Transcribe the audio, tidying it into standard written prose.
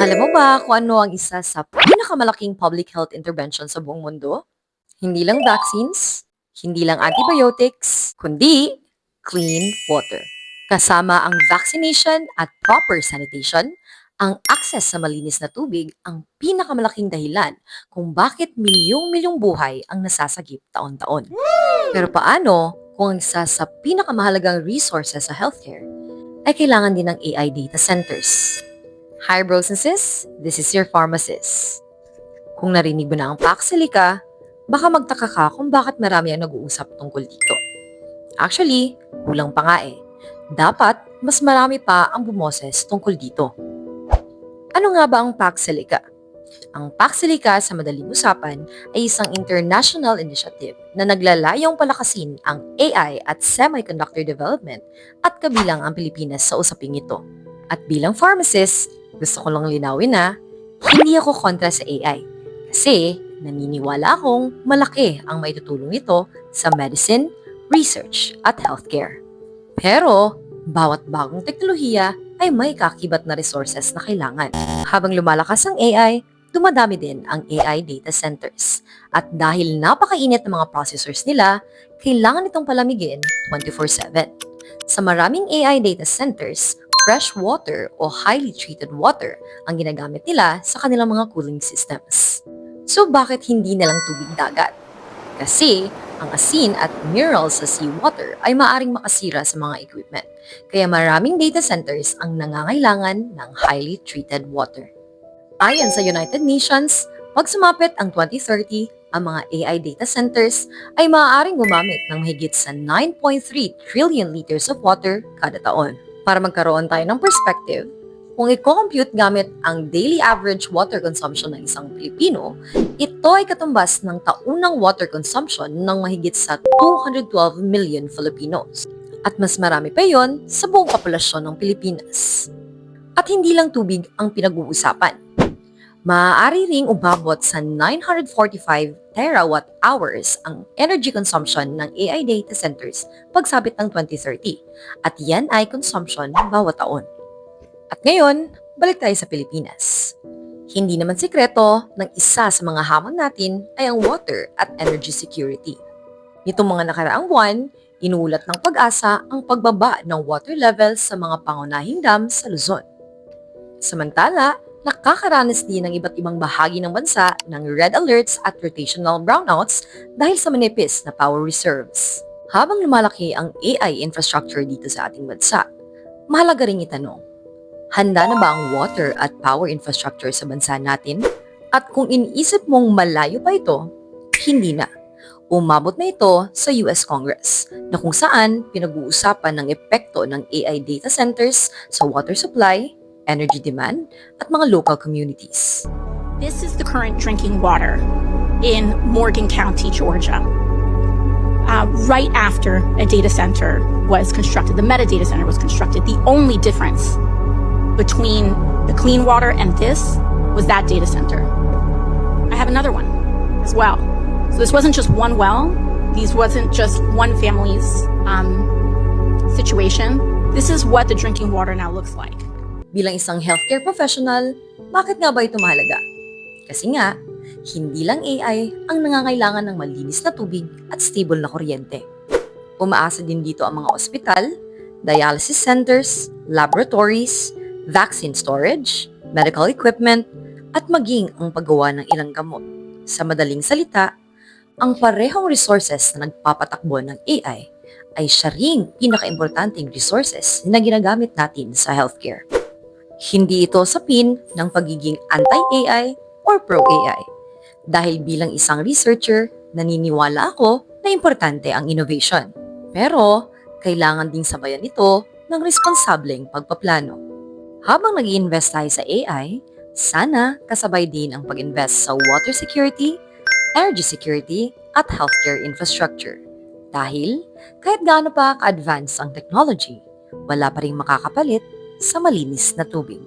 Alam mo ba kung ano ang isa sa pinakamalaking public health intervention sa buong mundo? Hindi lang vaccines, hindi lang antibiotics, kundi clean water. Kasama ang vaccination at proper sanitation, ang access sa malinis na tubig ang pinakamalaking dahilan kung bakit milyong-milyong buhay ang nasasagip taon-taon. Pero paano kung ang isa sa pinakamahalagang resources sa healthcare ay kailangan din ng AI data centers? Hi bros and sis, this is your pharmacist. Kung narinig mo na ang Paxilica, baka magtaka ka kung bakit marami ang nag-uusap tungkol dito. Actually, kulang pa nga eh. Dapat, mas marami pa ang bumoses tungkol dito. Ano nga ba ang Paxilica? Ang Paxilica sa madaling usapan ay isang international initiative na naglalayong palakasin ang AI at semiconductor development at kabilang ang Pilipinas sa usaping ito. At bilang pharmacist, gusto ko lang linawin na hindi ako kontra sa AI kasi naniniwala akong malaki ang maitutulong nito sa medicine, research at healthcare. Pero bawat bagong teknolohiya ay may kakibat na resources na kailangan. Habang lumalakas ang AI, dumadami din ang AI data centers. At dahil napakainit ng mga processors nila, kailangan itong palamigin 24/7. Sa maraming AI data centers, fresh water o highly treated water ang ginagamit nila sa kanilang mga cooling systems. So bakit hindi na lang tubig dagat? Kasi ang asin at minerals sa seawater ay maaring makasira sa mga equipment. Kaya maraming data centers ang nangangailangan ng highly treated water. Ayon sa United Nations, pag sumapit ang 2030, ang mga AI data centers ay maaaring gumamit ng mahigit sa 9.3 trillion liters of water kada taon. Para magkaroon tayo ng perspective, kung i-compute gamit ang daily average water consumption ng isang Pilipino, ito ay katumbas ng taunang water consumption ng mahigit sa 212 million Filipinos. At mas marami pa yon sa buong populasyon ng Pilipinas. At hindi lang tubig ang pinag-uusapan. Maaari ring umabot sa 945 terawatt hours ang energy consumption ng AI data centers pagsabit ng 2030 at yan ay consumption bawat taon. At ngayon, balik tayo sa Pilipinas. Hindi naman sikreto ng isa sa mga hamon natin ay ang water at energy security. Nitong mga nakaraang buwan, inuulat ng Pag-asa ang pagbaba ng water levels sa mga pangunahing dam sa Luzon. Samantala, nakakaranas din ng iba't ibang bahagi ng bansa ng red alerts at rotational brownouts dahil sa manipis na power reserves. Habang lumalaki ang AI infrastructure dito sa ating bansa, mahalaga ring itanong, handa na ba ang water at power infrastructure sa bansa natin? At kung iniisip mong malayo pa ito, hindi na. Umabot na ito sa US Congress na kung saan pinag-uusapan ng epekto ng AI data centers sa water supply, energy demand, at mga local communities. This is the current drinking water in Morgan County, Georgia. Right after a data center was constructed, the metadata center was constructed, the only difference between the clean water and this was that data center. I have another one as well. So this wasn't just one well, these wasn't just one family's situation. This is what the drinking water now looks like. Bilang isang healthcare professional, bakit nga ba ito mahalaga? Kasi nga, hindi lang AI ang nangangailangan ng malinis na tubig at stable na kuryente. Umaasa din dito ang mga ospital, dialysis centers, laboratories, vaccine storage, medical equipment, at maging ang paggawa ng ilang gamot. Sa madaling salita, ang parehong resources na nagpapatakbo ng AI ay siya ring pinaka-importanting resources na ginagamit natin sa healthcare. Hindi ito sapin ng pagiging anti-AI or pro-AI. Dahil bilang isang researcher, naniniwala ako na importante ang innovation. Pero, kailangan ding sabayan ito ng responsableng pagpaplano. Habang nag-i-invest tayo sa AI, sana kasabay din ang pag-invest sa water security, energy security, at healthcare infrastructure. Dahil, kahit gaano pa ka-advance ang technology, wala pa ring makakapalit sa malinis na tubig.